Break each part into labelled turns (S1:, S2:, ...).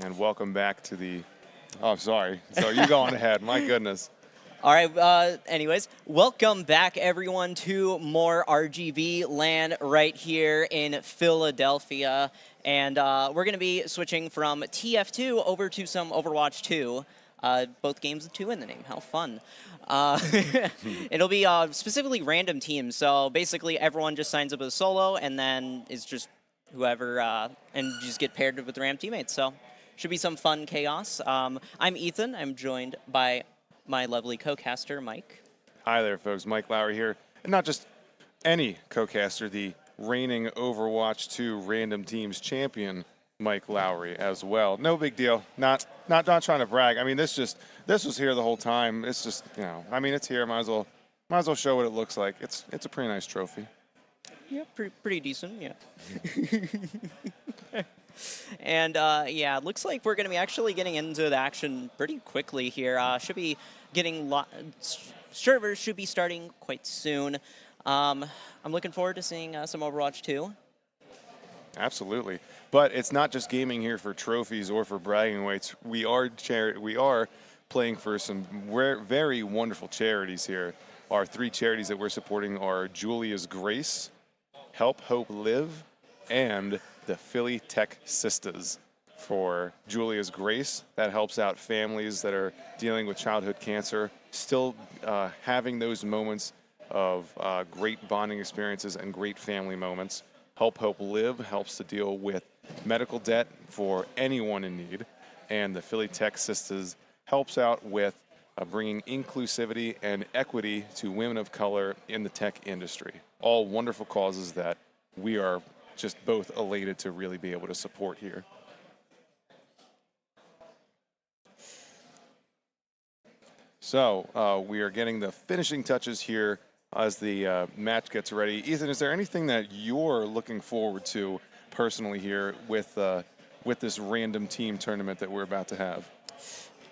S1: And welcome back to the... Oh, sorry. So you go on ahead. My goodness.
S2: All right, anyways, welcome back, everyone, to more RGB LAN right here in Philadelphia. And we're going to be switching from TF2 over to some Overwatch 2. Both games with 2 in the name. How fun. It'll be specifically random teams. So basically, everyone just signs up as a solo, and then is just whoever, and just get paired with random teammates. So should be some fun chaos. I'm Ethan. I'm joined by my lovely co-caster, Mike.
S1: Hi there, folks. Mike Lowry here. And not just any co-caster, the reigning Overwatch 2 Random Teams champion, Mike Lowry, as well. No big deal. Not trying to brag. I mean, this was here the whole time. It's just, you know, I mean, it's here. Might as well show what it looks like. It's a pretty nice trophy.
S2: Yeah, pretty decent. Yeah. And yeah, it looks like we're going to be actually getting into the action pretty quickly here. Should be getting servers should be starting quite soon. I'm looking forward to seeing some Overwatch 2.
S1: Absolutely, but it's not just gaming here for trophies or for bragging rights. We are playing for some very wonderful charities here. Our 3 charities that we're supporting are Julia's Grace, Help Hope Live, and the Philly Tech Sisters. For Julia's Grace, that helps out families that are dealing with childhood cancer, still having those moments of great bonding experiences and great family moments. Help Hope Live helps to deal with medical debt for anyone in need. And the Philly Tech Sisters helps out with bringing inclusivity and equity to women of color in the tech industry. All wonderful causes that we are just both elated to really be able to support here. So we are getting the finishing touches here as the match gets ready. Ethan, is there anything that you're looking forward to personally here with this random team tournament that we're about to have?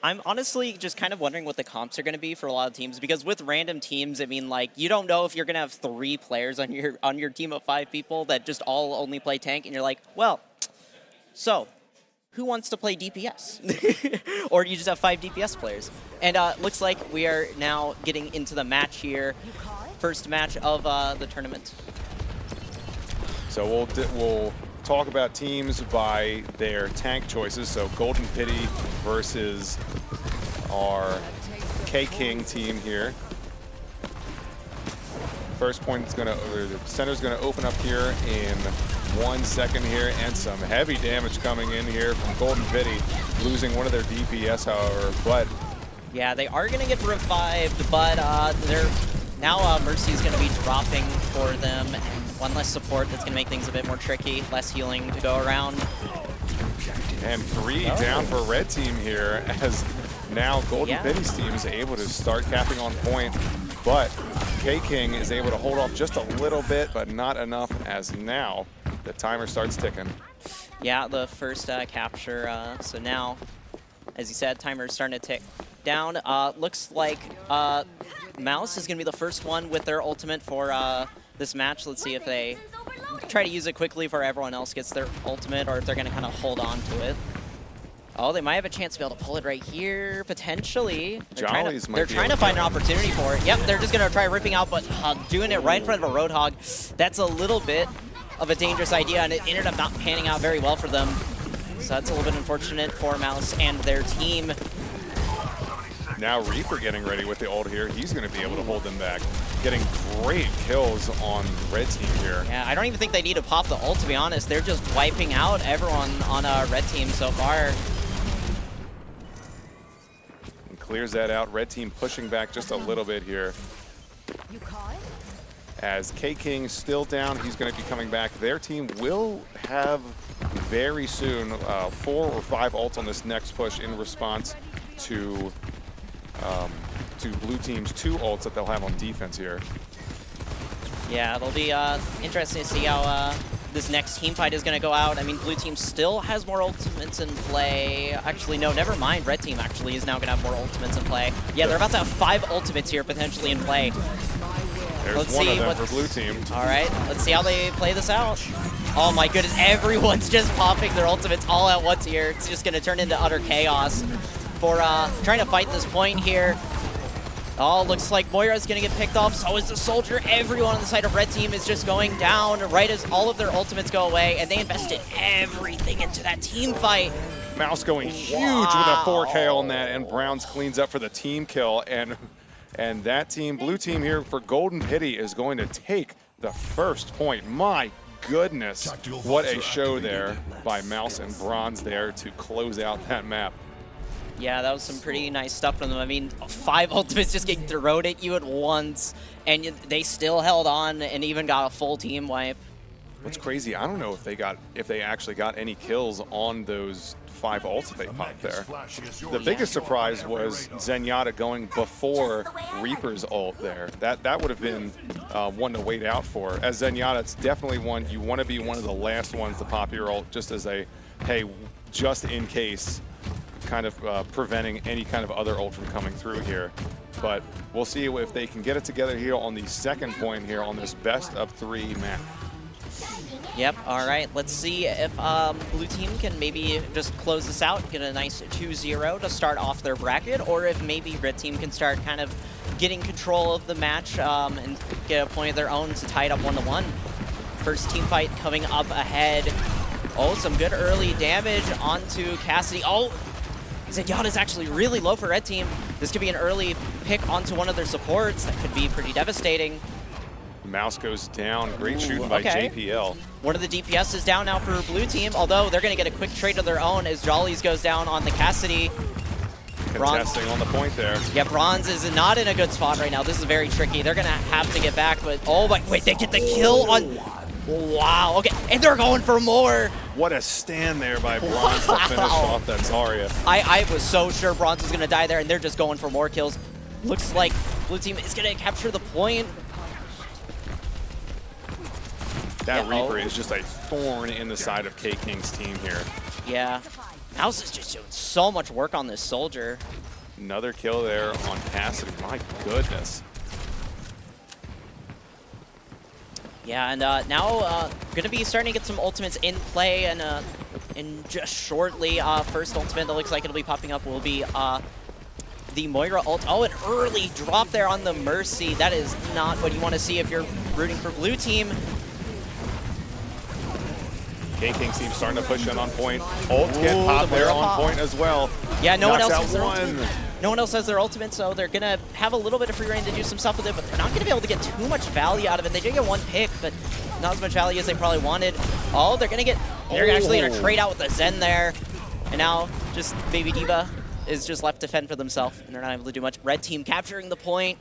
S2: I'm honestly just kind of wondering what the comps are going to be for a lot of teams, because with random teams, I mean, like, you don't know if you're going to have 3 players on your team of 5 people that just all only play tank, and you're like, well, so who wants to play DPS? Or do you just have 5 DPS players? And looks like we are now getting into the match here. First match of the tournament.
S1: So we'll talk about teams by their tank choices. So Golden Pity versus our K-King team here. First point is the center's gonna open up here in 1 second here, and some heavy damage coming in here from Golden Pity, losing one of their DPS, however. But
S2: yeah, they are gonna get revived, but now Mercy is gonna be dropping for them, and one less support that's gonna make things a bit more tricky, less healing to go around.
S1: And 3 down for red team here, as now Golden Pity's team is able to start capping on point, but K-King is able to hold off just a little bit, but not enough, as now the timer starts ticking.
S2: Yeah, the first capture, so now, as you said, timer is starting to tick down. Looks like Mouse is going to be the first one with their ultimate for this match. Let's see if they try to use it quickly before everyone else gets their ultimate, or if they're going to kind of hold on to it. Oh, they might have a chance to be able to pull it right here, potentially. They're trying to find an opportunity for it. Yep, they're just going to try ripping out, but doing it right in front of a Roadhog. That's a little bit of a dangerous idea, and it ended up not panning out very well for them. So that's a little bit unfortunate for Mouse and their team.
S1: Now Reaper getting ready with the ult here. He's going to be able to hold them back. Getting great kills on red team here.
S2: Yeah, I don't even think they need to pop the ult, to be honest. They're just wiping out everyone on red team so far.
S1: And clears that out. Red team pushing back just a little bit here. As K-King still down, he's going to be coming back. Their team will have very soon 4 or 5 ults on this next push in response to blue team's 2 ults that they'll have on defense here.
S2: Yeah, it'll be interesting to see how this next team fight is going to go out. I mean, blue team still has more ultimates in play. Actually, no, never mind. Red team actually is now going to have more ultimates in play. Yeah, they're about to have 5 ultimates here potentially in play.
S1: There's
S2: Let's
S1: one
S2: see
S1: of them
S2: what,
S1: for blue team.
S2: All right, let's see how they play this out. Oh my goodness, everyone's just popping their ultimates all at once here. It's just gonna turn into utter chaos for trying to fight this point here. Oh, looks like Moira's gonna get picked off, so is the Soldier. Everyone on the side of red team is just going down right as all of their ultimates go away, and they invested everything into that team fight.
S1: Mouse going huge with a 4K on that, and Browns cleans up for the team kill, and that team, blue team here for Golden Pity, is going to take the first point. My goodness, what a show there by Mouse and Bronze there to close out that map.
S2: Yeah, that was some pretty nice stuff from them. I mean, 5 ultimates just getting thrown at you at once, and they still held on and even got a full team wipe.
S1: What's crazy, I don't know if they actually got any kills on those 5 ults that they popped there. The biggest surprise was Zenyatta going before Reaper's ult there. That would have been one to wait out for. As Zenyatta, it's definitely one you want to be one of the last ones to pop your ult, just as a, hey, just in case, kind of preventing any kind of other ult from coming through here. But we'll see if they can get it together here on the second point here on this best of 3 map.
S2: Yep, all right, let's see if blue team can maybe just close this out, get a nice 2-0 to start off their bracket, or if maybe red team can start kind of getting control of the match and get a point of their own to tie it up 1-1. First team fight coming up ahead. Oh, some good early damage onto Cassidy. Oh, Zenyatta's actually really low for red team. This could be an early pick onto one of their supports. That could be pretty devastating.
S1: Mouse goes down. Great shooting by JPL.
S2: One of the DPS is down now for blue team, although they're going to get a quick trade of their own as Jollies goes down on the Cassidy.
S1: Contesting on the point there.
S2: Yeah, Bronze is not in a good spot right now. This is very tricky. They're going to have to get back, but oh my, wait, they get the kill on... Wow, okay, and they're going for more.
S1: What a stand there by Bronze to finish off that Zarya.
S2: I was so sure Bronze was going to die there, and they're just going for more kills. Looks like blue team is going to capture the point.
S1: That Reaper is just a thorn in the side of K-King's team here.
S2: Yeah, Mouse is just doing so much work on this Soldier.
S1: Another kill there on Cassidy, my goodness.
S2: Yeah, and now going to be starting to get some ultimates in play, and in just shortly, first ultimate that looks like it'll be popping up will be the Moira ult. Oh, an early drop there on the Mercy. That is not what you want to see if you're rooting for blue team.
S1: K-King's team starting to push in on point. Ult get popped there on point as well.
S2: Yeah, no one else
S1: Knocks
S2: has their
S1: out
S2: ultimate.
S1: one.
S2: No one else has their ultimate, so they're going to have a little bit of free reign to do some stuff with it, but they're not going to be able to get too much value out of it. They did get one pick, but not as much value as they probably wanted. Oh, they're actually going to trade out with the Zen there. And now just Baby D.Va is just left to fend for themselves, and they're not able to do much. Red team capturing the point,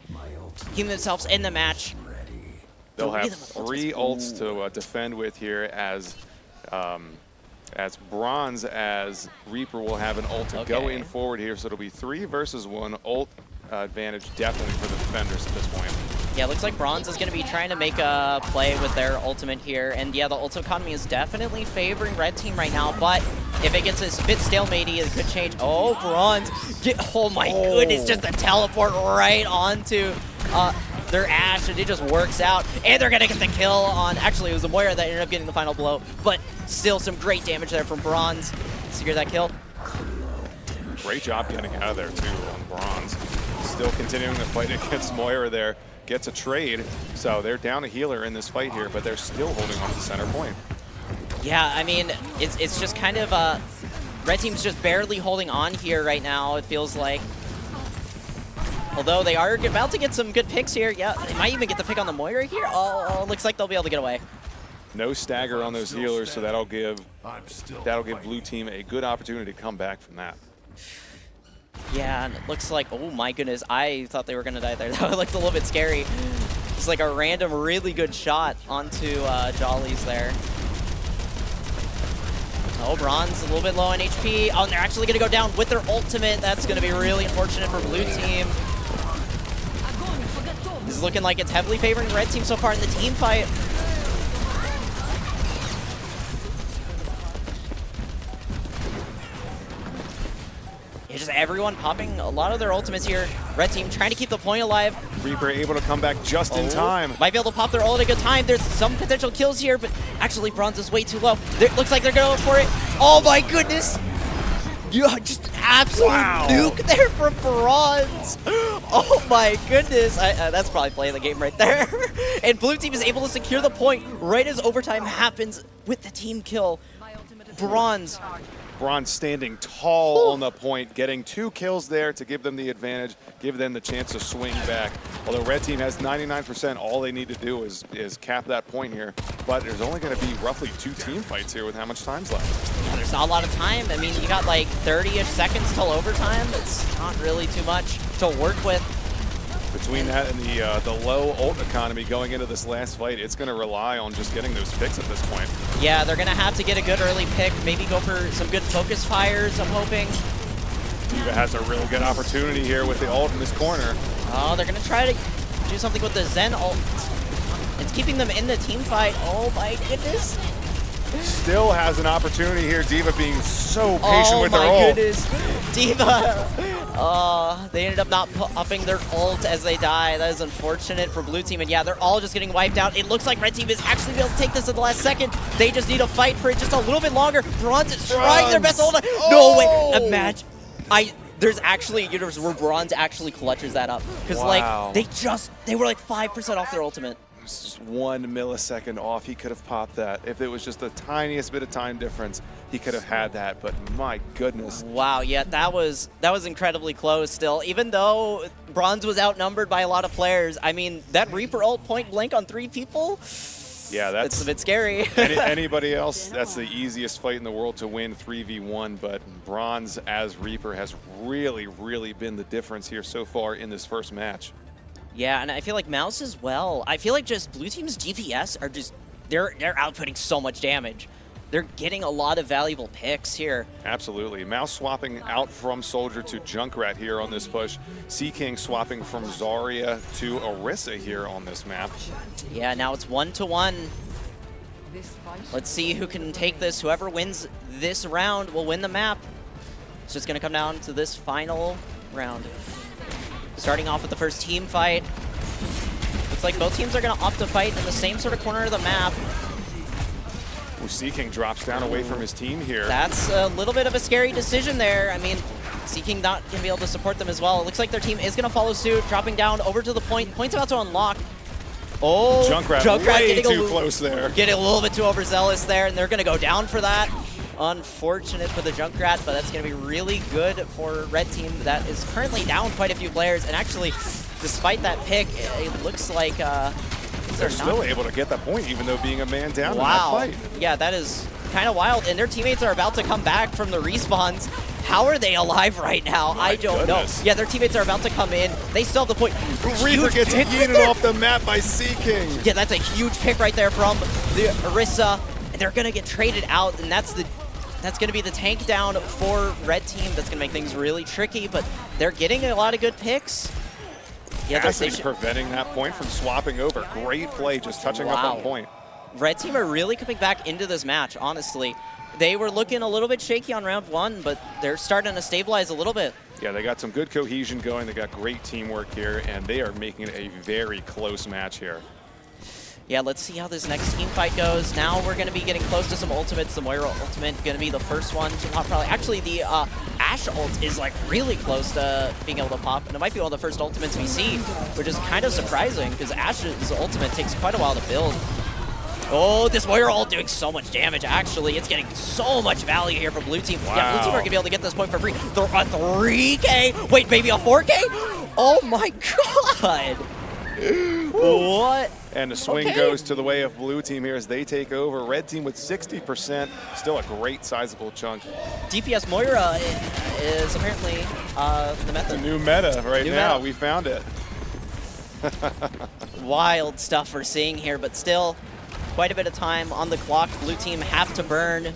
S2: keeping themselves in the match.
S1: They'll have 3 ults to defend with here as Bronze, as Reaper will have an ult to go in forward here, so it'll be 3 versus 1 ult advantage definitely for the defenders at this point.
S2: Yeah, looks like Bronze is going to be trying to make a play with their ultimate here, and yeah, the ult economy is definitely favoring red team right now, but if it gets a bit stalematey, it could change. Oh, Bronze, oh my goodness, just a teleport right onto their Ashe, and it just works out, and they're gonna get the kill on, actually it was a Moira that ended up getting the final blow, but still some great damage there from Bronze. Secure that kill.
S1: Great job getting out of there too on Bronze. Still continuing the fight against Moira there. Gets a trade, so they're down a healer in this fight here, but they're still holding on to the center point.
S2: Yeah, I mean, it's just kind of, red team's just barely holding on here right now, it feels like. Although they are about to get some good picks here. Yeah, they might even get the pick on the Moira here. Oh, looks like they'll be able to get away.
S1: No stagger on those healers, so that'll give blue team a good opportunity to come back from that.
S2: Yeah, and it looks like, oh my goodness, I thought they were going to die there. That looked a little bit scary. It's like a random, really good shot onto Jollies there. Oh, Bronze a little bit low on HP. Oh, and they're actually going to go down with their ultimate. That's going to be really unfortunate for blue team. This is looking like it's heavily favoring red team so far in the team fight. Just everyone popping a lot of their ultimates here. Red team trying to keep the point alive.
S1: Reaper able to come back just in time.
S2: Might be able to pop their ult at a good time. There's some potential kills here, but actually Bronze is way too low. Looks like they're going for it. Oh my goodness. Yeah, just absolute nuke there from Bronze. Oh my goodness. That's probably playing the game right there. And blue team is able to secure the point right as overtime happens with the team kill. Bronze
S1: standing tall on the point, getting 2 kills there to give them the advantage, give them the chance to swing back. Although red team has 99%, all they need to do is cap that point here. But there's only going to be roughly 2 team fights here with how much time's left.
S2: Yeah, there's not a lot of time. I mean, you got like 30-ish seconds till overtime. It's not really too much to work with.
S1: Between that and the low ult economy going into this last fight, it's going to rely on just getting those picks at this point.
S2: Yeah, they're going to have to get a good early pick, maybe go for some good focus fires, I'm hoping.
S1: D.Va has a really good opportunity here with the ult in this corner.
S2: Oh, they're going to try to do something with the Zen ult. It's keeping them in the team fight. Oh my goodness.
S1: Still has an opportunity here. D.Va being so patient with her ult.
S2: Oh my goodness. D.Va. They ended up not upping their ult as they die. That is unfortunate for blue team. And yeah, they're all just getting wiped out. It looks like red team is actually able to take this at the last second. They just need to fight for it just a little bit longer. Bronze is trying their best. No way. Imagine. There's actually a universe where Bronze actually clutches that up. Because like they were like 5% off their ultimate.
S1: Just 1 millisecond off, he could have popped that. If it was just the tiniest bit of time difference, he could have had that, but my goodness.
S2: Wow, yeah, that was incredibly close still. Even though Bronze was outnumbered by a lot of players, I mean, that Reaper ult point blank on 3 people,
S1: yeah, that's
S2: a bit scary.
S1: Anybody else, that's the easiest fight in the world to win 3v1, but Bronze as Reaper has really, really been the difference here so far in this first match.
S2: Yeah, and I feel like Mouse as well. I feel like just blue team's DPS are just, they're outputting so much damage. They're getting a lot of valuable picks here.
S1: Absolutely. Mouse swapping out from Soldier to Junkrat here on this push. Seaking swapping from Zarya to Orisa here on this map.
S2: Yeah, now it's 1-1. Let's see who can take this. Whoever wins this round will win the map. It's just going to come down to this final round. Starting off with the first team fight. Looks like both teams are going to opt to fight in the same sort of corner of the map.
S1: Seaking drops down away from his team here.
S2: That's a little bit of a scary decision there. I mean, Seaking not going to be able to support them as well. It looks like their team is going to follow suit, dropping down over to the point. Point's about to unlock. Oh,
S1: Junkrat way too close there.
S2: Getting a little bit too overzealous there, and they're going to go down for that. Unfortunate for the Junkrat, but that's going to be really good for red team that is currently down quite a few players. And actually, despite that pick, it looks like
S1: they're still able to get the point, even though being a man down in that fight.
S2: Yeah, that is kind of wild. And their teammates are about to come back from the respawns. How are they alive right now? I don't know. Yeah, their teammates are about to come in. They still have the point.
S1: Reaper gets yeeted off the map by Seaking.
S2: Yeah, that's a huge pick right there from the Orisa. They're going to get traded out, and that's going to be the tank down for red team. That's going to make things really tricky, but they're getting a lot of good picks.
S1: Yeah, they're preventing that point from swapping over. Great play, just touching up on point.
S2: Red team are really coming back into this match, honestly. They were looking a little bit shaky on round 1, but they're starting to stabilize a little bit.
S1: Yeah, they got some good cohesion going. They got great teamwork here, and they are making it a very close match here.
S2: Yeah, let's see how this next team fight goes. Now we're going to be getting close to some ultimates. The Moira ultimate going to be the first one to pop. Probably. Actually, the Ashe ult is like really close to being able to pop, and it might be one of the first ultimates we see, which is kind of surprising because Ashe's ultimate takes quite a while to build. Oh, this Moira ult doing so much damage, actually. It's getting so much value here from blue team.
S1: Wow.
S2: Yeah, blue team are going to be able to get this point for free. They're a 3K. Wait, maybe a 4K? Oh my god. What?
S1: And the swing goes to the way of blue team here as they take over. Red team with 60%, still a great sizable chunk.
S2: DPS Moira is apparently the method.
S1: It's a new meta right now. We found it.
S2: Wild stuff we're seeing here, but still quite a bit of time on the clock. Blue team have to burn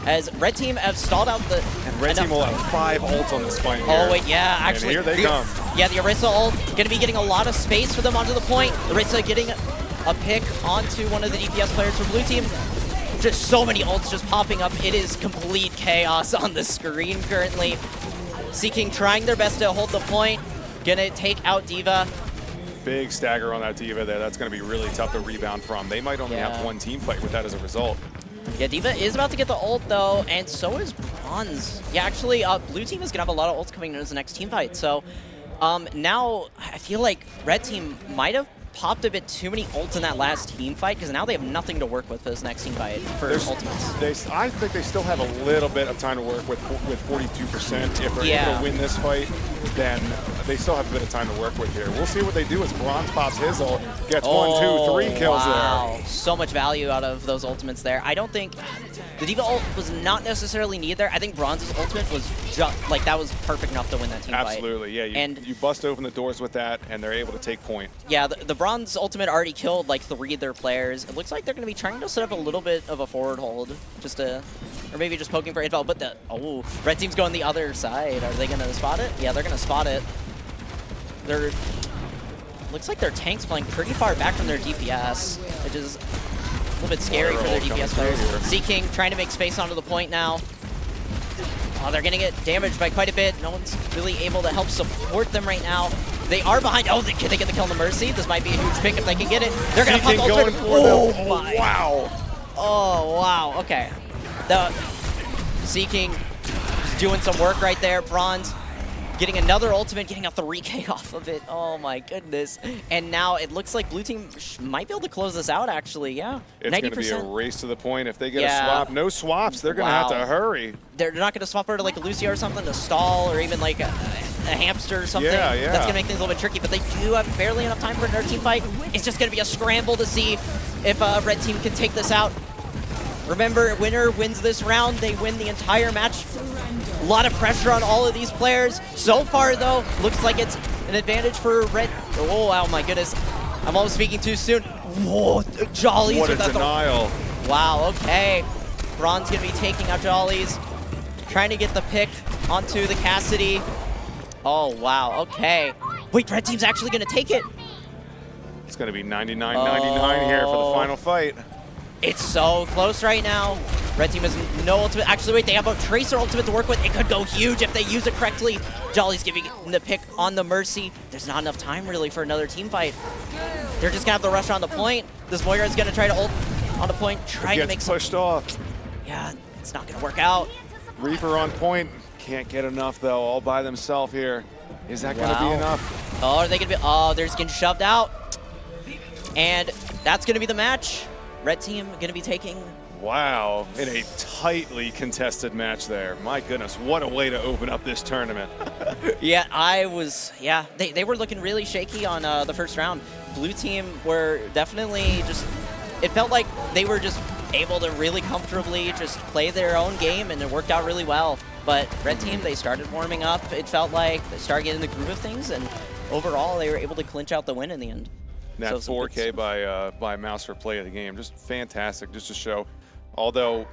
S2: as red team have stalled out the...
S1: And red team will have 5 ults on this fight here.
S2: Oh, wait, yeah, actually.
S1: And here they come.
S2: Yeah, the Orisa ult going to be getting a lot of space for them onto the point. Orisa getting a pick onto one of the DPS players for blue team. Just so many ults just popping up. It is complete chaos on the screen currently. Seeking trying their best to hold the point. Gonna take out D.Va.
S1: Big stagger on that D.Va there. That's going to be really tough to rebound from. They might only have one team fight with that as a result.
S2: Yeah, D.Va is about to get the ult, though, and so is Bronze. Yeah, actually, blue team is going to have a lot of ults coming in as the next team fight. So now I feel like red team might have popped a bit too many ults in that last team fight, because now they have nothing to work with for this next team fight for ultimates.
S1: I think they still have a little bit of time to work with 42%. If they're able to win this fight, then they still have a bit of time to work with here. We'll see what they do as Bronze pops his ult, gets 1, 2, 3 kills there.
S2: So much value out of those ultimates there. I don't think the D.Va ult was not necessarily needed there. I think Bronze's ultimate was just like that was perfect enough to win that team fight.
S1: Absolutely, yeah. You bust open the doors with that, and they're able to take point.
S2: Yeah, the Bronze ultimate already killed like 3 of their players. It looks like they're going to be trying to set up a little bit of a forward hold, just to, or maybe just poking for intel. But red team's going the other side. Are they going to spot it? Yeah, they're going to spot it. Looks like their tank's playing pretty far back from their DPS, which is a little bit scary for their DPS players. Seeking trying to make space onto the point now. Oh, they're going to get damaged by quite a bit. No one's really able to help support them right now. They are behind. Oh, can they get the kill on the Mercy? This might be a huge pick if they can get it. They're going to pop the ultimate.
S1: Oh, my. Wow.
S2: Oh, wow. Okay. The Seeking is doing some work right there. Bronze getting another ultimate, getting a 3K off of it. Oh, my goodness. And now it looks like blue team might be able to close this out, actually. Yeah.
S1: It's going to be a race to the point. If they get a swap, no swaps, they're going to have to hurry.
S2: They're not going to swap her to like a Lucio or something to stall, or even like a hamster or something.
S1: Yeah.
S2: That's going to make things a little bit tricky, but they do have barely enough time for another team fight. It's just going to be a scramble to see if red team can take this out. Remember, winner wins this round. They win the entire match. A lot of pressure on all of these players. So far, though, looks like it's an advantage for red. Oh, wow, my goodness. I'm almost speaking too soon. Whoa, Jollies.
S1: What a denial.
S2: Wow, okay. Bronze going to be taking out Jollies. Trying to get the pick onto the Cassidy. Oh, wow, okay. Wait, red team's actually going to take it.
S1: It's going to be 99-99 here for the final fight.
S2: It's so close right now. Red team has no ultimate. Actually, wait, they have a Tracer ultimate to work with. It could go huge if they use it correctly. Jolly's giving the pick on the Mercy. There's not enough time, really, for another team fight. They're just going to have to rush on the point. This Moira is going to try to ult on the point, trying to make
S1: pushed off.
S2: Yeah, it's not going to work out.
S1: Reaper on point. Can't get enough, though, all by themselves here. Is that going to be enough?
S2: Oh, are they going to be? Oh, they're just getting shoved out. And that's going to be the match. Red team going to be taking.
S1: Wow, in a tightly contested match there. My goodness, what a way to open up this tournament.
S2: Yeah, they were looking really shaky on the first round. Blue team were definitely just, it felt like they were just able to really comfortably just play their own game, and it worked out really well. But red team, they started warming up. It felt like they started getting in the groove of things, and overall, they were able to clinch out the win in the end.
S1: That 4K by Mouse for play of the game, just fantastic, just to show. Although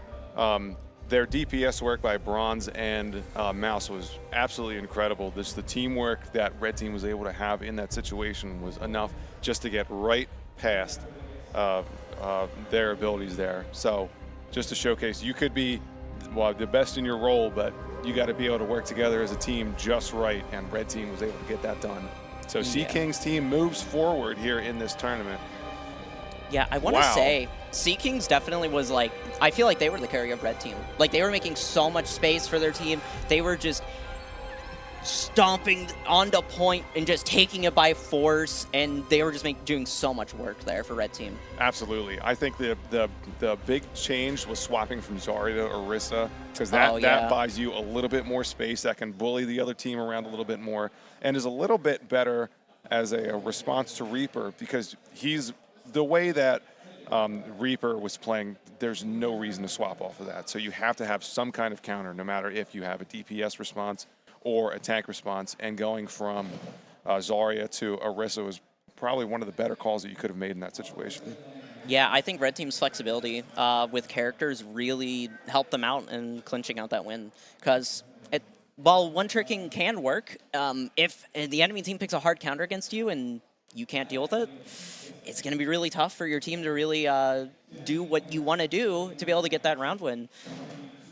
S1: their DPS work by Bronze and Mouse was absolutely incredible. The teamwork that red team was able to have in that situation was enough just to get right past their abilities there. So just to showcase, you could be the best in your role, but you got to be able to work together as a team just right, and red team was able to get that done. So Seaking's team moves forward here in this tournament.
S2: Yeah, I want to say Seaking's definitely was like, I feel like they were the carry of red team. Like, they were making so much space for their team. They were just stomping onto point and just taking it by force, and they were just doing so much work there for red team.
S1: Absolutely. I think the big change was swapping from Zarya to Orisa, because that buys you a little bit more space, that can bully the other team around a little bit more, and is a little bit better as a response to Reaper, because he's the way that Reaper was playing, there's no reason to swap off of that. So you have to have some kind of counter, no matter if you have a DPS response or a tank response, and going from Zarya to Orisa was probably one of the better calls that you could have made in that situation.
S2: Yeah, I think red team's flexibility with characters really helped them out in clinching out that win, because while one-tricking can work, if the enemy team picks a hard counter against you and you can't deal with it, it's going to be really tough for your team to really do what you want to do to be able to get that round win.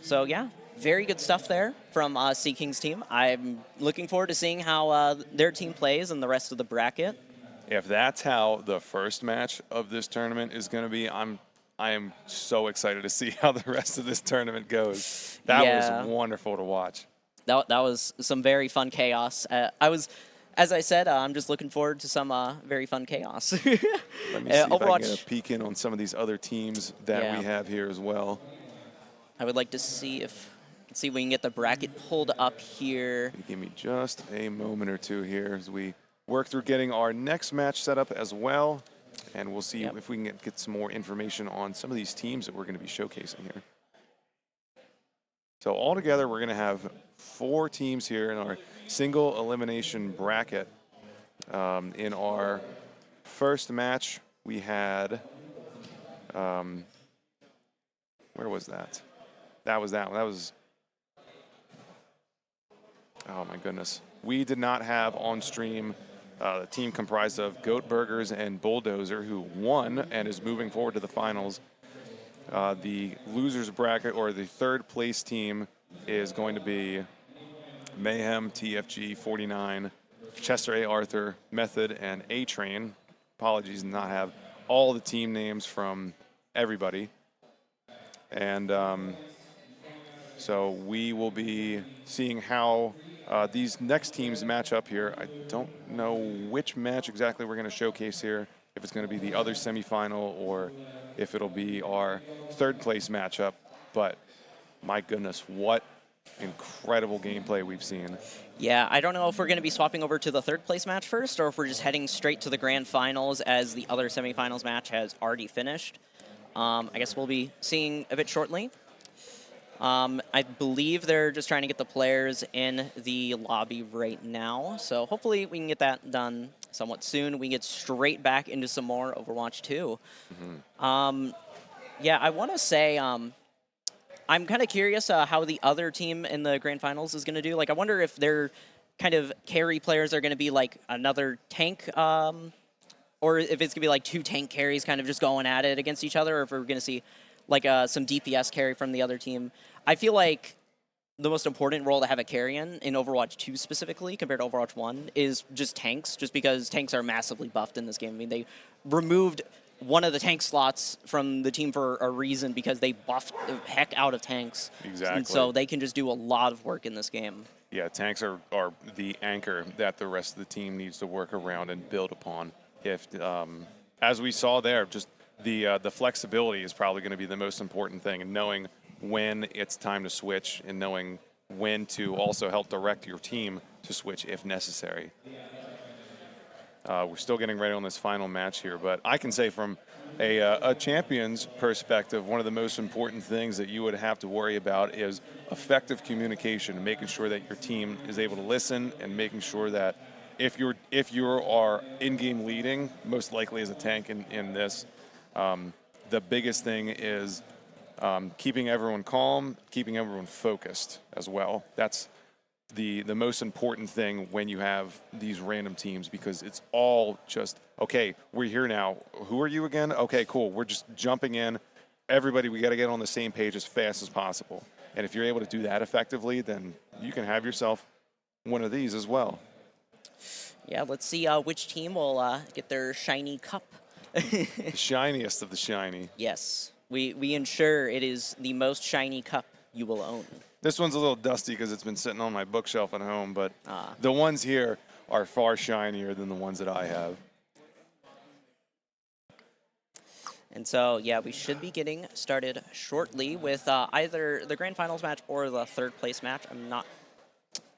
S2: So yeah, very good stuff there from Sea King's team. I'm looking forward to seeing how their team plays in the rest of the bracket.
S1: If that's how the first match of this tournament is going to be, I am so excited to see how the rest of this tournament goes. That
S2: Yeah.
S1: was wonderful to watch.
S2: That was some very fun chaos. As I said, I'm just looking forward to some very fun chaos.
S1: Let me see if I
S2: Overwatch.
S1: can get a peek in on some of these other teams that
S2: Yeah.
S1: we have here as well.
S2: I would like to see if we can get the bracket pulled up here.
S1: Give me just a moment or two here as we work through getting our next match set up as well. And we'll see if we can get some more information on some of these teams that we're going to be showcasing here. So altogether, we're going to have 4 teams here in our single elimination bracket. In our first match, we had, where was that? That was that one. That was, oh my goodness. We did not have on stream a team comprised of Goat Burgers and Bulldozer, who won and is moving forward to the finals. The losers bracket, or the third place team, is going to be Mayhem, TFG, 49, Chester A. Arthur, Method, and A-Train. Apologies, not have all the team names from everybody. And so we will be seeing how these next teams match up here. I don't know which match exactly we're going to showcase here, if it's going to be the other semifinal or if it'll be our third place matchup. But my goodness, what incredible gameplay we've seen.
S2: Yeah, I don't know if we're going to be swapping over to the third place match first, or if we're just heading straight to the grand finals as the other semifinals match has already finished. I guess we'll be seeing a bit shortly. I believe they're just trying to get the players in the lobby right now, so hopefully we can get that done somewhat soon. We can get straight back into some more Overwatch 2. Yeah, I want to say I'm kind of curious how the other team in the grand finals is going to do. Like, I wonder if their kind of carry players are going to be like another tank, or if it's going to be like 2 tank carries kind of just going at it against each other, or if we're going to see like some DPS carry from the other team. I feel like the most important role to have a carry in Overwatch 2 specifically compared to Overwatch 1 is just tanks, just because tanks are massively buffed in this game. I mean, they removed one of the tank slots from the team for a reason, because they buffed the heck out of tanks.
S1: Exactly.
S2: And so they can just do a lot of work in this game.
S1: Yeah, tanks are the anchor that the rest of the team needs to work around and build upon. If, as we saw there, just the flexibility is probably going to be the most important thing, and knowing when it's time to switch and knowing when to also help direct your team to switch if necessary. We're still getting ready on this final match here, but I can say from a champion's perspective, one of the most important things that you would have to worry about is effective communication, making sure that your team is able to listen, and making sure that if you are in-game leading, most likely as a tank in this, the biggest thing is keeping everyone calm, keeping everyone focused as well. That's the most important thing when you have these random teams, because it's all just, okay, we're here now. Who are you again? Okay, cool. We're just jumping in. Everybody, we got to get on the same page as fast as possible. And if you're able to do that effectively, then you can have yourself one of these as well.
S2: Yeah, let's see which team will get their shiny cup.
S1: The shiniest of the shiny.
S2: Yes, we ensure it is the most shiny cup you will own.
S1: This one's a little dusty because it's been sitting on my bookshelf at home, but the ones here are far shinier than the ones that I have.
S2: And so, yeah, we should be getting started shortly with either the grand finals match or the third place match.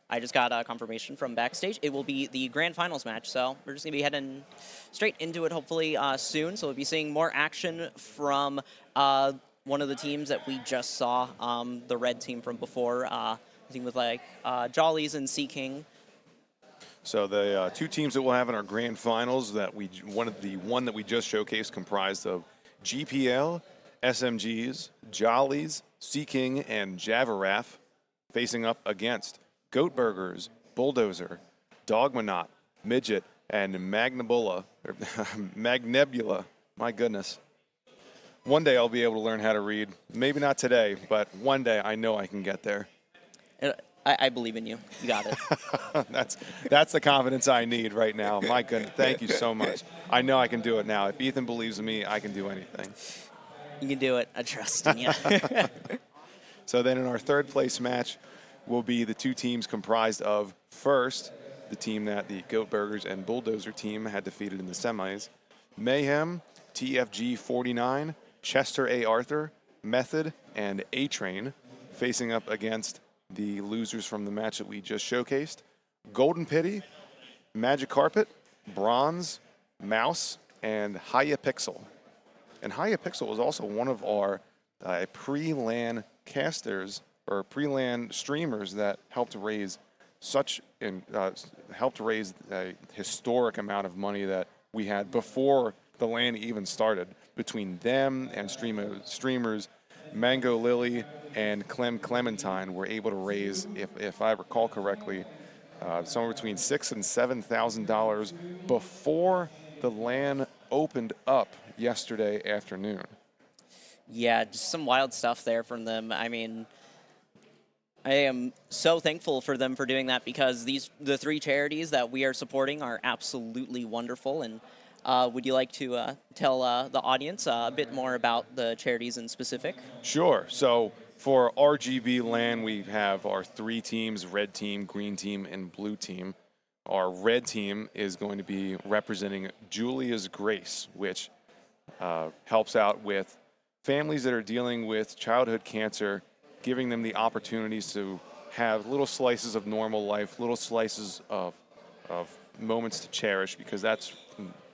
S2: I just got a confirmation from backstage. It will be the grand finals match, so we're just going to be heading straight into it hopefully soon. So we'll be seeing more action from one of the teams that we just saw, the red team from before, I think with like Jollies and Sea King.
S1: So the 2 teams that we'll have in our grand finals, that one that we just showcased, comprised of GPL, SMGs, Jollies, Sea King, and Javaraf, facing up against Goat Burgers, Bulldozer, Dogmanot, Midget, and Magnebula. My goodness. One day I'll be able to learn how to read. Maybe not today, but one day I know I can get there.
S2: I believe in you. You got it.
S1: That's the confidence I need right now. My goodness, thank you so much. I know I can do it now. If Ethan believes in me, I can do anything.
S2: You can do it. I trust in you.
S1: So then in our third place match will be the two teams comprised of, first, the team that the Goat Burgers and Bulldozer team had defeated in the semis, Mayhem, TFG 49, Chester A. Arthur, Method, and A-Train, facing up against the losers from the match that we just showcased, Golden Pity, Magic Carpet, Bronze, Mouse, and Haya Pixel. And Haya Pixel was also one of our pre-LAN casters or pre-LAN streamers that helped raise a historic amount of money that we had before the LAN even started. Between them and streamers Mango Lily and Clementine were able to raise, if I recall correctly, somewhere between $6,000 and $7,000 before the LAN opened up yesterday afternoon.
S2: Yeah, just some wild stuff there from them. I mean, I am so thankful for them for doing that because the three charities that we are supporting are absolutely wonderful. And would you like to tell the audience a bit more about the charities in specific?
S1: Sure. So for RGB LAN, we have our three teams: red team, green team, and blue team. Our red team is going to be representing Julia's Grace, which helps out with families that are dealing with childhood cancer, giving them the opportunities to have little slices of normal life, little slices of moments to cherish, because that's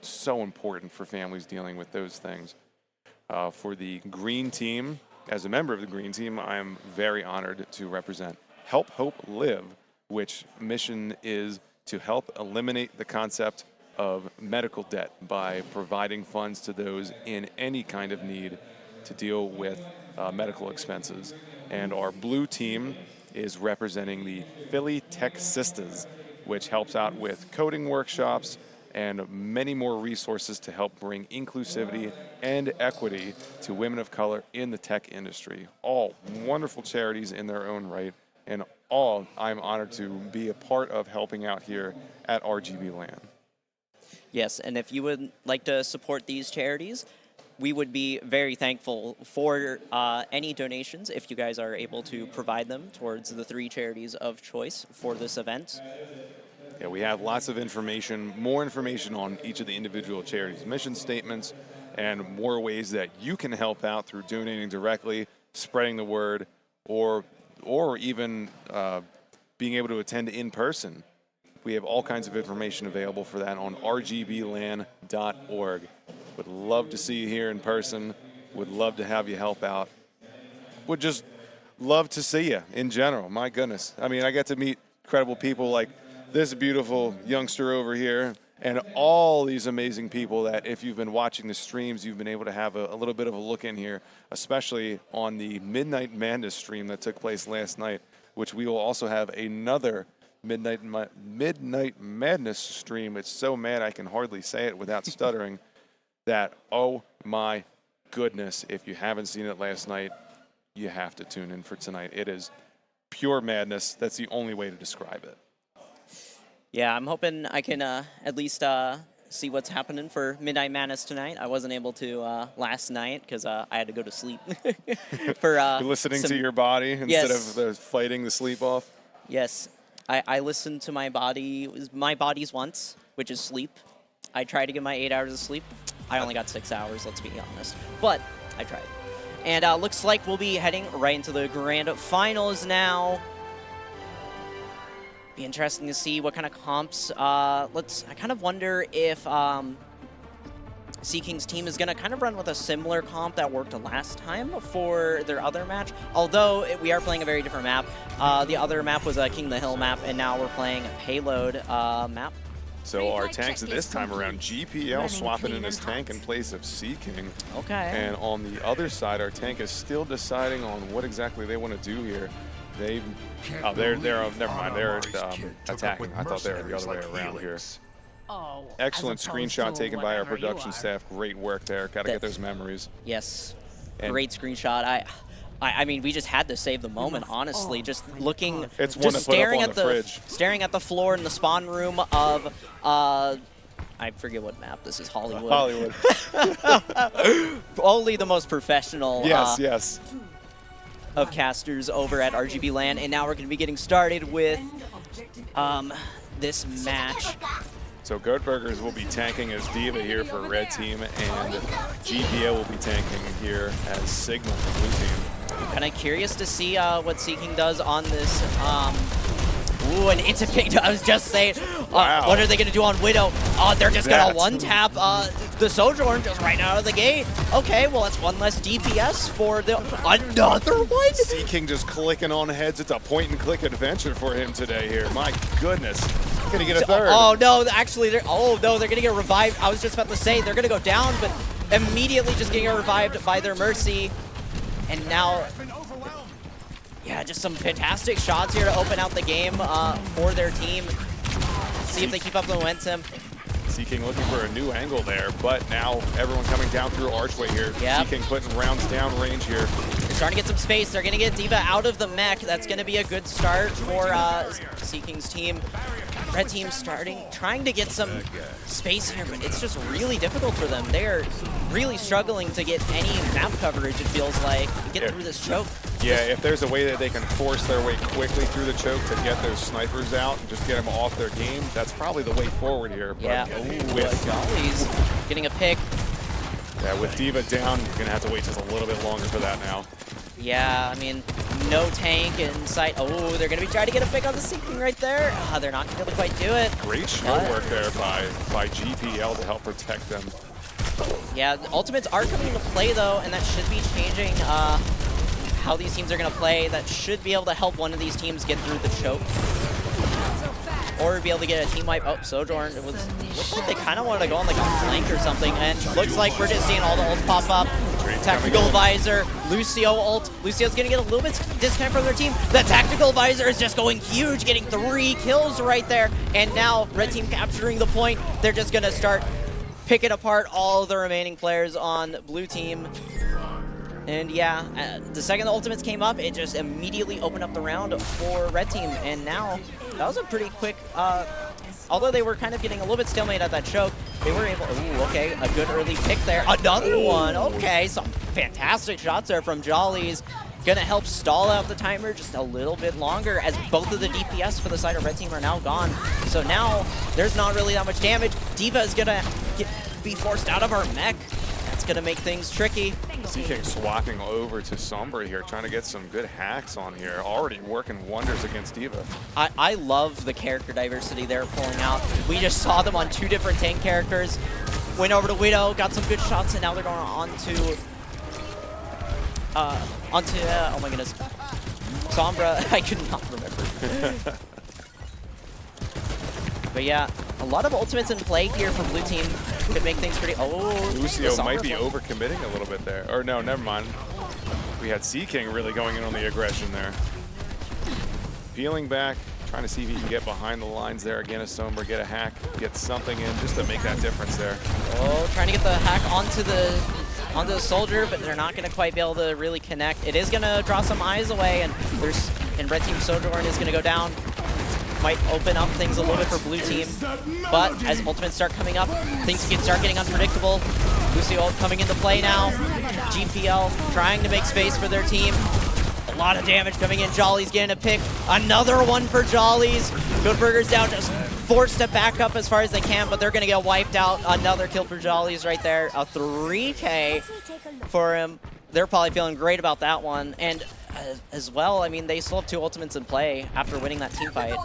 S1: so important for families dealing with those things. For the green team, as a member of the green team, I am very honored to represent Help Hope Live, which mission is to help eliminate the concept of medical debt by providing funds to those in any kind of need to deal with medical expenses. And our blue team is representing the Philly Tech Sisters, which helps out with coding workshops and many more resources to help bring inclusivity and equity to women of color in the tech industry. All wonderful charities in their own right, and all I'm honored to be a part of helping out here at RGB LAN.
S2: Yes, and if you would like to support these charities, we would be very thankful for any donations if you guys are able to provide them towards the three charities of choice for this event.
S1: Yeah, we have lots of information, more information on each of the individual charities' mission statements, and more ways that you can help out through donating directly, spreading the word, or even being able to attend in person. We have all kinds of information available for that on rgblan.org. Would love to see you here in person. Would love to have you help out. Would just love to see you in general. My goodness. I mean, I get to meet incredible people like this beautiful youngster over here and all these amazing people that if you've been watching the streams, you've been able to have a little bit of a look in here, especially on the Midnight Madness stream that took place last night, which we will also have another Midnight Madness stream. It's so mad I can hardly say it without stuttering. That, oh my goodness, if you haven't seen it last night, you have to tune in for tonight. It is pure madness. That's the only way to describe it.
S2: Yeah, I'm hoping I can at least see what's happening for Midnight Madness tonight. I wasn't able to last night because I had to go to sleep.
S1: You're listening to your body instead of fighting the sleep off?
S2: Yes. I listened to my body's wants, which is sleep. I tried to get my 8 hours of sleep. I only got 6 hours, let's be honest. But I tried. And looks like we'll be heading right into the grand finals now. Be interesting to see what kind of comps. I kind of wonder if Seaking's team is going to kind of run with a similar comp that worked last time for their other match. Although we are playing a very different map. The other map was a King of the Hill map, and now we're playing a Payload map.
S1: So our tanks this time around, GPL swapping in his tank in place of Seaking.
S2: Okay.
S1: And on the other side, our tank is still deciding on what exactly they want to do here. They're never mind. They're attacking. I thought they were the other way around here.
S3: Oh,
S1: Excellent screenshot taken by our production staff. Great work there. Got to get those memories.
S2: Yes.
S1: And
S2: great screenshot. I mean, we just had to save the moment, honestly. Just looking,
S1: It's one
S2: just
S1: to put up
S2: staring
S1: on
S2: at
S1: the fridge.
S2: staring at the floor in the spawn room of, I forget what map this is, Hollywood.
S1: Hollywood.
S2: Only the most professional.
S1: Yes, yes.
S2: Of casters over at RGB LAN, and now we're going to be getting started with this match.
S1: So Goatburgers will be tanking as D.Va here for red team, and GPL will be tanking here as Signal for blue team.
S2: Kind of curious to see what Seeking does on this. Ooh, an into pick. I was just saying,
S1: Wow.
S2: what are they going to do on Widow? Oh, they're just going
S1: That.
S2: to one-tap the Sojourn just right out of the gate. Okay, well, that's one less DPS for the another one?
S1: Seeking just clicking on heads. It's a point-and-click adventure for him today here. My goodness. Gonna get a third.
S2: Oh, no, actually, they're going to get revived. I was just about to say, they're going to go down, but immediately just getting revived by their Mercy. And now, yeah, just some fantastic shots here to open out the game for their team. See if they keep up the momentum.
S1: Seeking looking for a new angle there, but now everyone coming down through Archway here.
S2: Yep.
S1: Seeking putting rounds down range here.
S2: They're starting to get some space. They're going to get D.Va out of the mech. That's going to be a good start for Seeking's team. Red team trying to get some space here, but it's just really difficult for them. They are really struggling to get any map coverage, it feels like, and get through this choke.
S1: Yeah, if there's a way that they can force their way quickly through the choke to get those snipers out and just get them off their game, that's probably the way forward here. But
S2: Yeah,
S1: with
S2: Jolly's getting a pick.
S1: Yeah, with D.Va down, you're gonna have to wait just a little bit longer for that now.
S2: Yeah, I mean, no tank in sight. Oh, they're going to be trying to get a pick on the Seeking right there. They're not going to quite do it.
S1: Great show work there by GPL to help protect them.
S2: Yeah, the ultimates are coming into play, though, and that should be changing how these teams are going to play. That should be able to help one of these teams get through the choke. Or be able to get a team wipe. Oh, Sojourn. Looks like they kind of wanted to go on like a flank or something, and looks like we're just seeing all the ults pop up. Tactical Visor, Lucio ult. Lucio's going to get a little bit disconnect from their team. The Tactical Visor is just going huge, getting 3 kills right there. And now Red Team capturing the point. They're just going to start picking apart all the remaining players on Blue Team. And yeah, the second the ultimates came up, it just immediately opened up the round for Red Team. And now, that was a pretty quick, although they were kind of getting a little bit stalemate at that choke, they were able, ooh, okay, a good early pick there. Another one, okay, some fantastic shots there from Jollies. Gonna help stall out the timer just a little bit longer as both of the DPS for the side of Red Team are now gone. So now, there's not really that much damage. D.Va is gonna be forced out of her mech. That's gonna make things tricky.
S1: Seeking swapping over to Sombra here, trying to get some good hacks on here. Already working wonders against D.Va.
S2: I love the character diversity they're pulling out. We just saw them on 2 different tank characters. Went over to Widow, got some good shots, and now they're going on to oh my goodness, Sombra. I could not remember. But yeah, a lot of ultimates in play here for Blue Team. Could make things pretty. Oh,
S1: Lucio might be overcommitting a little bit there. Or no, never mind. We had Seeking really going in on the aggression there. Peeling back, trying to see if he can get behind the lines there again as Sombra, get a hack, get something in just to make that difference there.
S2: Oh, trying to get the hack onto the soldier, but they're not going to quite be able to really connect. It is going to draw some eyes away, and Red Team Sojourn is going to go down. Might open up things a little bit for Blue Team, but as ultimates start coming up, things can start getting unpredictable. Lucio coming into play now. GPL trying to make space for their team. A lot of damage coming in. Jolly's getting a pick. Another one for Jollies. Goodburger's down, just forced to back up as far as they can, but they're going to get wiped out. Another kill for Jollies right there. A 3K for him. They're probably feeling great about that one. And as well, I mean, they still have 2 ultimates in play after winning that team fight.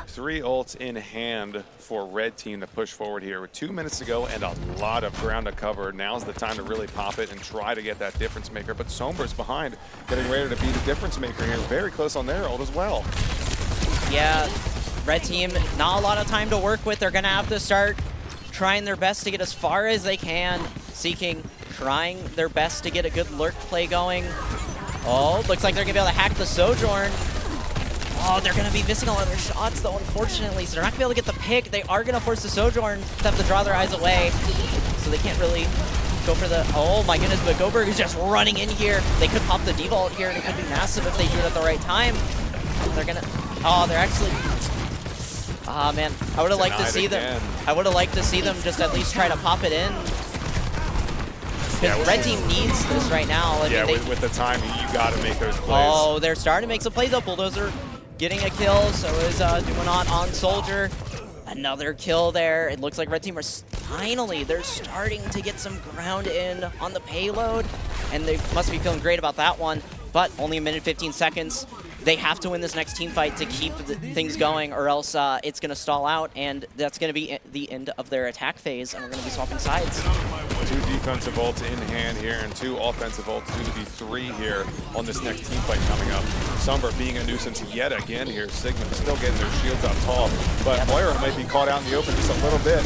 S1: 3 ults in hand for Red Team to push forward here with 2 minutes to go and a lot of ground to cover. Now's the time to really pop it and try to get that difference maker. But Sombra's behind, getting ready to be the difference maker here. Very close on their ult as well.
S2: Yeah, Red Team, not a lot of time to work with. They're going to have to start trying their best to get as far as they can. Seeking, trying their best to get a good lurk play going. Oh, looks like they're going to be able to hack the Sojourn. Oh, they're going to be missing all of their shots, though, unfortunately. So they're not going to be able to get the pick. They are going to force the Sojourn to have to draw their eyes away. So they can't really go for the, oh my goodness, but Goldberg is just running in here. They could pop the default here, and it could be massive if they do it at the right time. They're gonna, oh, they're actually, ah man, I would have liked to see them. I would have liked to see them just at least try to pop it in. Because red team needs this right now. I mean,
S1: with the time, you got to make those plays.
S2: Oh, they're starting to make some plays up. Bulldozer getting a kill, so is doing on Soldier. Another kill there. It looks like red team are finally, they're starting to get some ground in on the payload, and they must be feeling great about that one. But only a minute 15 seconds. They have to win this next team fight to keep things going, or else it's going to stall out, and that's going to be the end of their attack phase, and we're going to be swapping sides.
S1: 2 defensive ults in hand here, and 2 offensive ults, soon to be 3 here on this next team fight coming up. Sombra being a nuisance yet again here. Sigma still getting their shields out tall, but Moira might be caught out in the open just a little bit.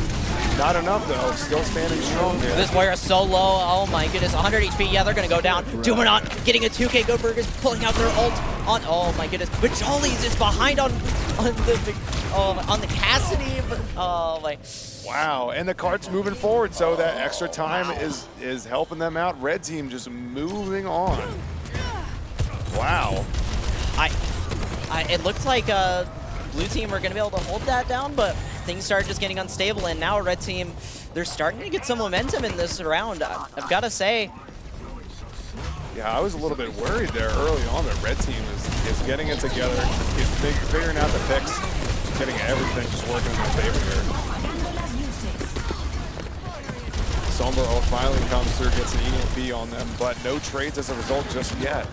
S1: Not enough though, still standing strong here.
S2: This Moira is so low, oh my goodness, 100 HP, yeah, they're gonna go down. Dumanot getting a 2K, Goldberg is pulling out their ult on, oh my goodness, but Jolly's is behind on the Cassidy, but, oh my.
S1: Wow, and the cart's moving forward, so that extra time is helping them out. Red team just moving on. Wow.
S2: It looked like blue team were going to be able to hold that down, but things started just getting unstable, and now red team, they're starting to get some momentum in this round, I've got to say.
S1: Yeah, I was a little bit worried there early on that red team is getting it together, figuring out the picks, getting everything just working in their favor here. Sombra finally comes through, gets an EMP on them, but no trades as a result just yet.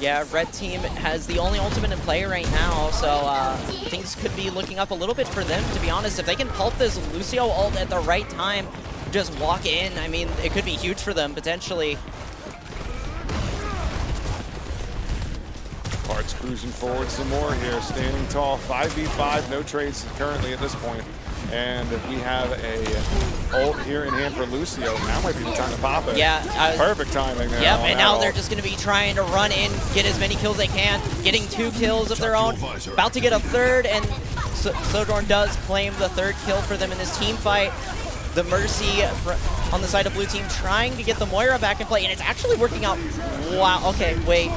S2: Yeah, red team has the only ultimate in play right now, so things could be looking up a little bit for them, to be honest. If they can pulp this Lucio ult at the right time, just walk in, I mean, it could be huge for them, potentially.
S1: Cart's cruising forward some more here, standing tall, 5v5, no trades currently at this point. And we have a ult here in hand for Lucio. Now might be the time to pop it.
S2: Yeah.
S1: Perfect timing there.
S2: Yep, and now they're just going to be trying to run in, get as many kills they can, getting 2 kills of their own, about to get a third, and Sojourn does claim the 3rd kill for them in this team fight. The Mercy on the side of blue team trying to get the Moira back in play, and it's actually working out. Wow, okay, wait.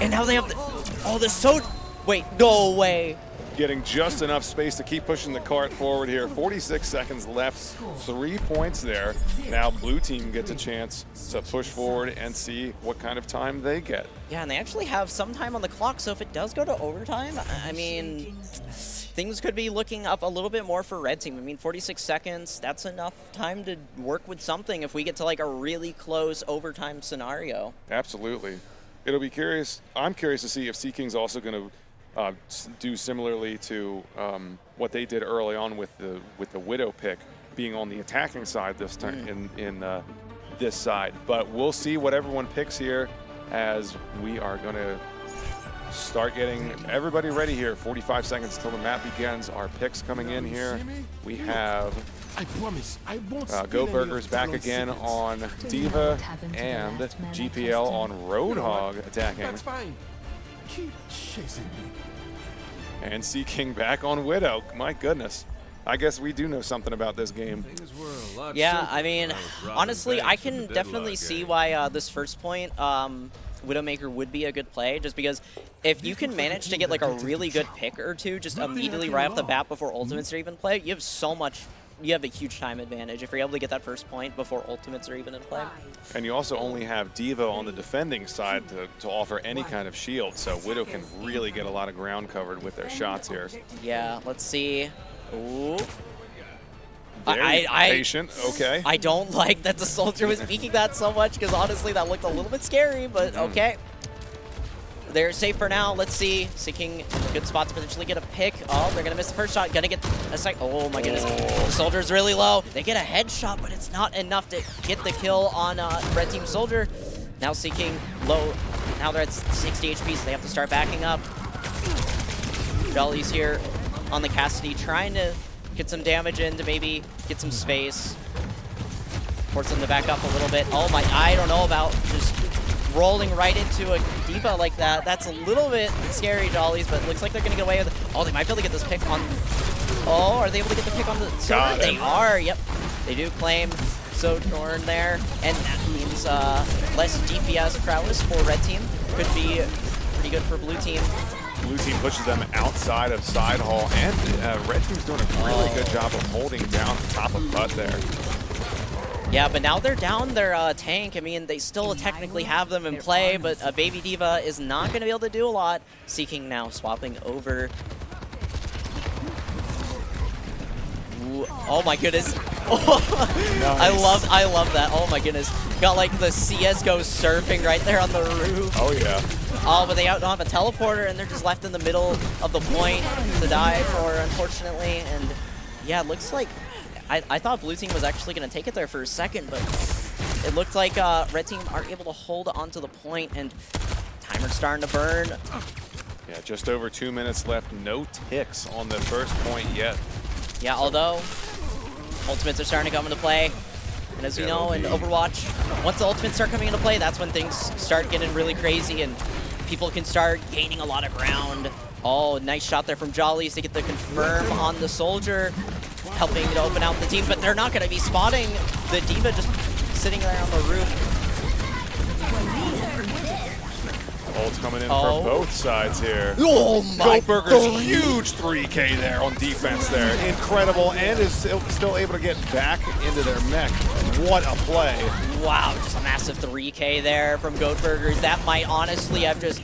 S2: And now they have the, wait, no way.
S1: Getting just enough space to keep pushing the cart forward here. 46 seconds left, 3 points there. Now blue team gets a chance to push forward and see what kind of time they get.
S2: Yeah, and they actually have some time on the clock, so if it does go to overtime, I mean, things could be looking up a little bit more for red team. I mean, 46 seconds, that's enough time to work with something if we get to like a really close overtime scenario.
S1: Absolutely. It'll be curious. I'm curious to see if Seeking's also going to do similarly to what they did early on with the Widow pick, being on the attacking side this time in this side. But we'll see what everyone picks here as we are going to start getting everybody ready here. 45 seconds till the map begins. Our picks coming in here. We have Go Burgers back again on Diva and GPL on Roadhog attacking.
S3: That's fine. Keep chasing me.
S1: And Seeking back on Widow. My goodness. I guess we do know something about this game.
S2: Yeah, I mean, honestly, I can definitely see why this first point, Widowmaker would be a good play, just because if you can manage to get like a really good pick or two just immediately right off the bat before ultimates are even play, you have so much, you have a huge time advantage if you're able to get that first point before ultimates are even in play.
S1: And you also only have Diva on the defending side to offer any kind of shield, so Widow can really get a lot of ground covered with their shots here.
S2: Yeah, let's see. Ooh.
S1: Very patient, okay.
S2: I don't like that the Soldier was peeking that so much, because honestly that looked a little bit scary, but okay. They're safe for now. Let's see. Seeking a good spot to potentially get a pick. Oh, they're going to miss the first shot. Going to get a second. Oh, my goodness. The Soldier's really low. They get a headshot, but it's not enough to get the kill on Red Team Soldier. Now Seeking low. Now they're at 60 HP, so they have to start backing up. Jolly's here on the Cassidy, trying to get some damage in to maybe get some space. Force them to back up a little bit. Oh, my. I don't know about just rolling right into a Diva like that. That's a little bit scary, Jollies, but it looks like they're going to get away with it. Oh, they might be able to get this pick on... Oh, are they able to get the pick on the Silver? They are, yep. They do claim Sojourn there, and that means less DPS prowess for red team. Could be pretty good for blue team.
S1: Blue team pushes them outside of side hall, and red team's doing a really good job of holding down the top of butt there.
S2: Yeah, but now they're down their tank. I mean, they still technically have them in play, but Baby Diva is not going to be able to do a lot. Seeking now swapping over. Ooh, oh my goodness.
S1: Nice.
S2: I love that. Oh my goodness. Got like the CSGO surfing right there on the roof.
S1: Oh yeah.
S2: Oh, but they don't have a teleporter, and they're just left in the middle of the point to die for, unfortunately. And yeah, it looks like I thought blue team was actually going to take it there for a second, but it looked like red team aren't able to hold onto the point, and timer's starting to burn.
S1: Yeah, just over 2 minutes left. No ticks on the first point yet.
S2: Yeah, although ultimates are starting to come into play. And as we know in Overwatch, once the ultimates start coming into play, that's when things start getting really crazy and people can start gaining a lot of ground. Oh, nice shot there from Jollies to get the confirm on the soldier, helping to open out the team, but they're not going to be spotting the Diva just sitting there on the roof.
S1: Ult's coming in from both sides here.
S2: Oh my
S1: Goldberger's huge 3K there on defense there. Incredible, and is still able to get back into their mech. What a play.
S2: Wow, just a massive 3K there from Goatburgers. That might honestly have just,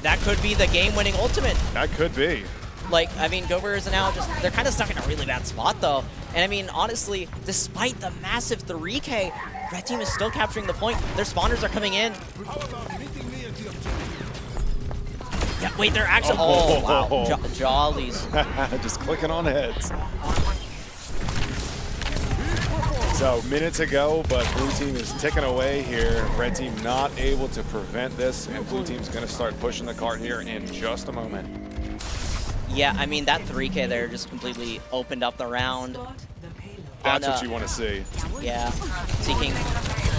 S2: that could be the game-winning ultimate.
S1: That could be.
S2: Like, I mean, Goatburgers are now just, they're kind of stuck in a really bad spot though. And I mean, honestly, despite the massive 3K, red team is still capturing the point. Their spawners are coming in. Yeah, wait, they're actually, oh wow, Jollies.
S1: Just clicking on heads. So minutes ago, but blue team is ticking away here. Red team not able to prevent this, and blue team's gonna start pushing the cart here in just a moment.
S2: Yeah, I mean, that 3K there just completely opened up the round.
S1: That's what you want to see.
S2: Yeah, Seeking.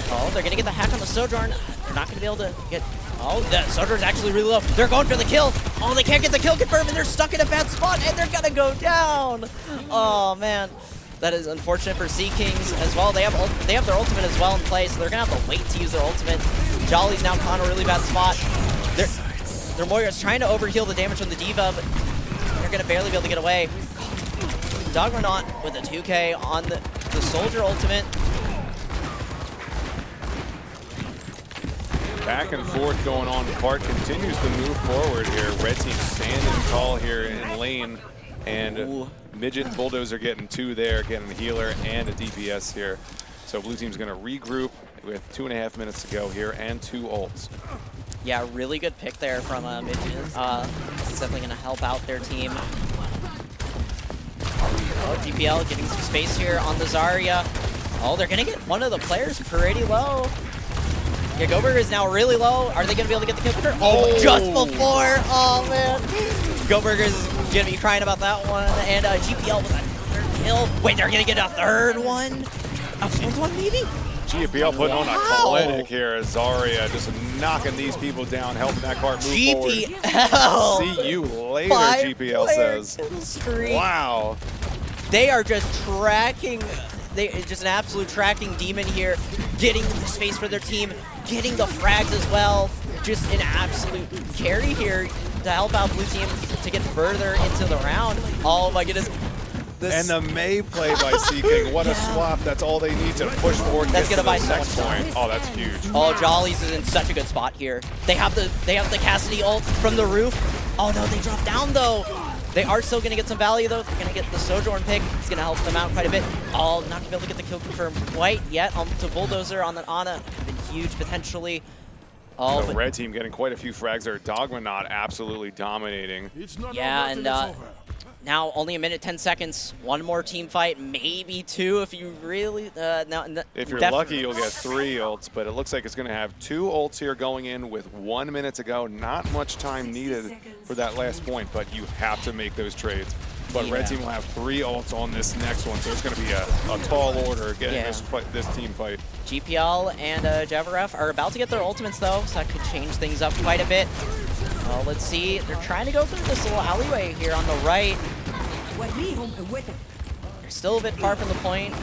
S2: Oh, they're gonna get the hack on the Sojourn. They're not gonna be able to get, oh, the Sojourn's actually really low. They're going for the kill. Oh, they can't get the kill confirmed, and they're stuck in a bad spot, and they're gonna go down. Oh, man. That is unfortunate for Sea Kings as well. They have their ultimate as well in play, so they're gonna have to wait to use their ultimate. Jolly's now caught in a really bad spot. Their Moira's trying to overheal the damage from the Diva, but they're gonna barely be able to get away. Doggernaut with a 2K on the Soldier ultimate.
S1: Back and forth going on. Cart continues to move forward here. Red team standing tall here in lane, and Midget and Bulldozer getting two there, getting a healer and a DPS here. So blue team's gonna regroup with 2.5 minutes to go here and 2 ults.
S2: Yeah, really good pick there from Midget. It's definitely gonna help out their team. Oh, GPL getting some space here on the Zarya. Oh, they're gonna get one of the players pretty low. Yeah, Goldberger is now really low. Are they gonna be able to get the kill confirmed? Oh, just before. Oh man, Goldberger is gonna be crying about that one. And GPL with another kill. Wait, they're gonna get a third one? A fourth one maybe?
S1: GPL putting on a clinic here. Zarya just knocking these people down, helping that cart move forward.
S2: GPL.
S1: See you later, GPL says. Wow.
S2: They are just tracking. Just an absolute tracking demon here, getting the space for their team, getting the frags as well. Just an absolute carry here to help out blue team to get further into the round. Oh my goodness.
S1: And the May play by Seeking. What a swap. That's all they need to push forward.
S2: That's gonna buy so
S1: next point. Oh, that's huge.
S2: Oh, Jollies is in such a good spot here. They have the Cassidy ult from the roof. Oh no, they dropped down though. They are still going to get some value, though. They're going to get the Sojourn pick. It's going to help them out quite a bit. Oh, not going to be able to get the kill confirmed quite yet. To Bulldozer on the Ana. Been huge, potentially. Oh,
S1: the red team getting quite a few frags there. Doggernaut absolutely dominating.
S2: Yeah, and now only a minute, 10 seconds. One more team fight, maybe 2 if you really...
S1: if you're lucky, you'll get 3 ults, but it looks like it's going to have 2 ults here going in with 1 minute to go. Not much time needed for that last point, but you have to make those trades. But red team will have 3 ults on this next one, so it's going to be a tall order getting this team fight.
S2: GPL and Javaref are about to get their ultimates, though, so that could change things up quite a bit. Well, let's see. They're trying to go through this little alleyway here on the right. They're still a bit far from the point.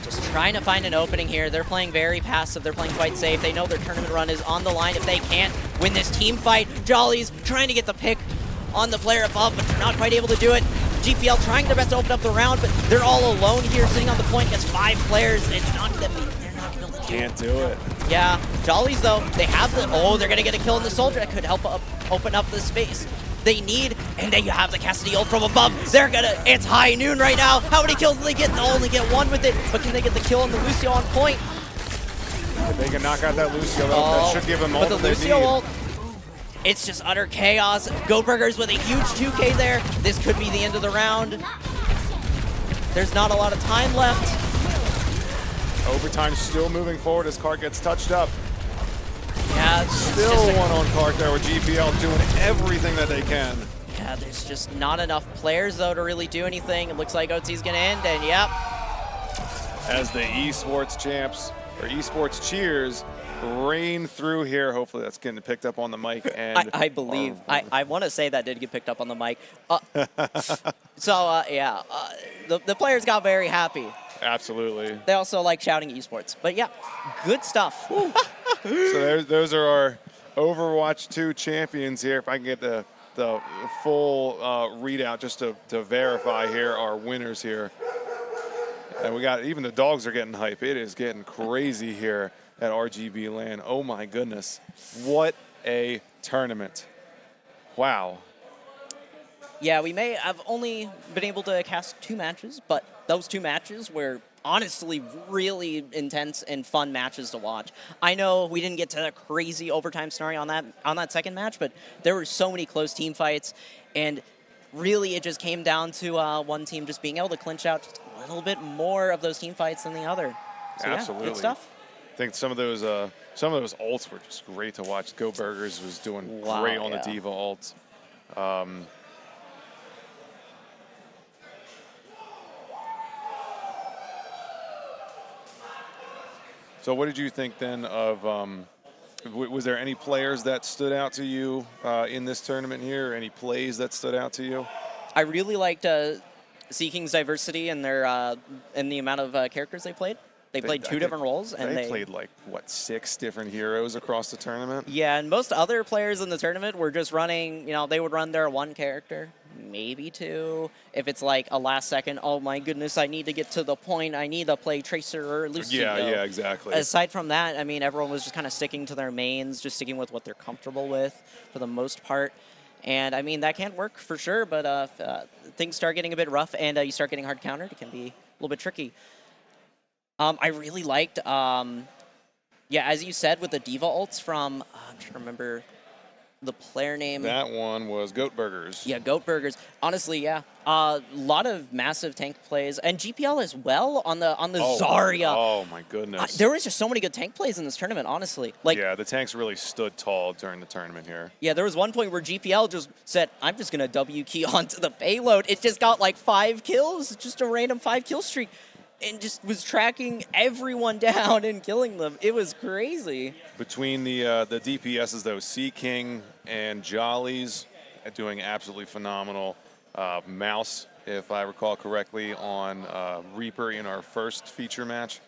S2: Just trying to find an opening here. They're playing very passive. They're playing quite safe. They know their tournament run is on the line if they can't win this team fight. Jolly's trying to get the pick on the player above, but they're not quite able to do it. GPL trying their best to open up the round, but they're all alone here, sitting on the point against 5 players. It's not gonna be, they're not gonna be able to
S1: Can't do it.
S2: Yeah, Jollies though, they have the, oh, they're gonna get a kill in the soldier. That could help open up the space they need, and then you have the Cassidy ult from above. They're gonna, it's high noon right now. How many kills do they get? They'll only get 1 with it, but can they get the kill on the Lucio on point?
S1: If they can knock out that Lucio, that should give them all
S2: but the
S1: that they
S2: Lucio
S1: need.
S2: ult, it's just utter chaos. Goatburgers with a huge 2K there. This could be the end of the round. There's not a lot of time left.
S1: Overtime still moving forward as Cart gets touched up.
S2: Yeah, it's
S1: Still
S2: just
S1: one on Cart there with GPL doing everything that they can.
S2: yeah, there's just not enough players though to really do anything. It looks like OT's gonna end, and yep.
S1: As the esports champs, or esports cheers, rain through here. Hopefully that's getting picked up on the mic. And
S2: I believe, I want to say that did get picked up on the mic. Yeah, the players got very happy.
S1: Absolutely.
S2: They also like shouting esports, but yeah, good stuff.
S1: So those are our Overwatch 2 champions here. If I can get the full readout just to verify here, our winners here. And we got, even the dogs are getting hype. It is getting crazy here at RGB LAN. Oh my goodness. What a tournament. Wow.
S2: Yeah, we may have only been able to cast 2 matches, but those 2 matches were honestly really intense and fun matches to watch. I know we didn't get to a crazy overtime scenario on that second match, but there were so many close team fights, and really it just came down to one team just being able to clinch out just a little bit more of those team fights than the other. So
S1: Absolutely.
S2: yeah, good stuff.
S1: I think some of those ults were just great to watch. Go Burgers was doing great on the Diva ults. So what did you think then of, was there any players that stood out to you in this tournament here? Any plays that stood out to you?
S2: I really liked Seeking's diversity and their in the amount of characters they played. They played 2 different roles, and
S1: they played like what, 6 different heroes across the tournament.
S2: Yeah, and most other players in the tournament were just running. You know, they would run their 1 character, maybe 2. If it's like a last second, oh my goodness, I need to get to the point. I need to play Tracer or Lucio.
S1: Yeah, exactly.
S2: Aside from that, I mean, everyone was just kind of sticking to their mains, just sticking with what they're comfortable with for the most part. And I mean, that can work for sure, but if things start getting a bit rough and you start getting hard countered, it can be a little bit tricky. I really liked, yeah, as you said, with the Diva ults from, I'm trying to remember the player name.
S1: That one was Goat Burgers.
S2: Yeah, Goat Burgers. Honestly, yeah, a lot of massive tank plays, and GPL as well on the Zarya.
S1: Oh my goodness.
S2: There was just so many good tank plays in this tournament, honestly. Like,
S1: yeah, the tanks really stood tall during the tournament here.
S2: yeah, there was one point where GPL just said, I'm just going to W key onto the payload. It just got like 5 kills, just a random 5 kill streak, and just was tracking everyone down and killing them. It was crazy.
S1: Between the DPSs, though, Sea King and Jollies doing absolutely phenomenal. Mouse, if I recall correctly, on Reaper in our first feature match.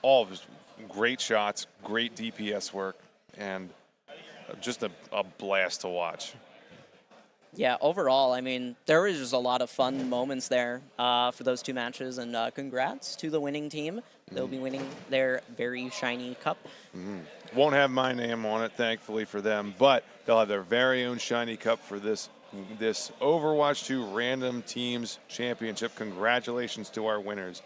S1: All just great shots, great DPS work, and just a blast to watch.
S2: Yeah, overall, I mean, there was just a lot of fun moments there for those 2 matches, and congrats to the winning team. They'll be winning their very shiny cup.
S1: Won't have my name on it, thankfully for them, but they'll have their very own shiny cup for this Overwatch 2 Random Teams Championship. Congratulations to our winners.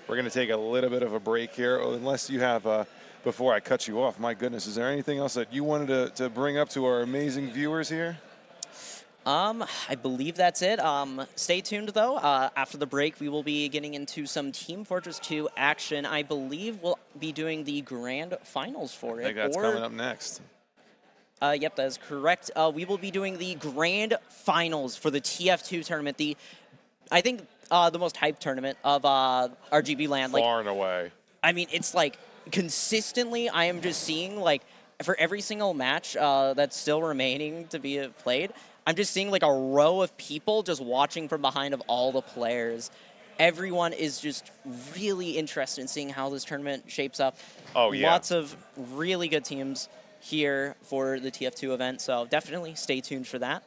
S1: We're going to take a little bit of a break here, unless you have, before I cut you off, my goodness, is there anything else that you wanted to bring up to our amazing viewers here?
S2: I believe that's it. Stay tuned, though. After the break, we will be getting into some Team Fortress 2 action. I believe we'll be doing the grand finals for it.
S1: I think that's coming up next.
S2: Yep, that is correct. We will be doing the grand finals for the TF2 tournament. I think the most hyped tournament of RGB LAN.
S1: Far and away.
S2: I mean, it's like consistently, I am just seeing like for every single match that's still remaining to be played, I'm just seeing like a row of people just watching from behind of all the players. everyone is just really interested in seeing how this tournament shapes up.
S1: Oh, yeah.
S2: Lots of really good teams here for the TF2 event, so definitely stay tuned for that.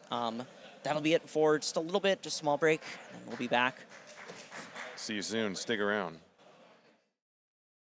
S2: That'll be it for just a little bit, just a small break, and we'll be back.
S1: See you soon. Stick around.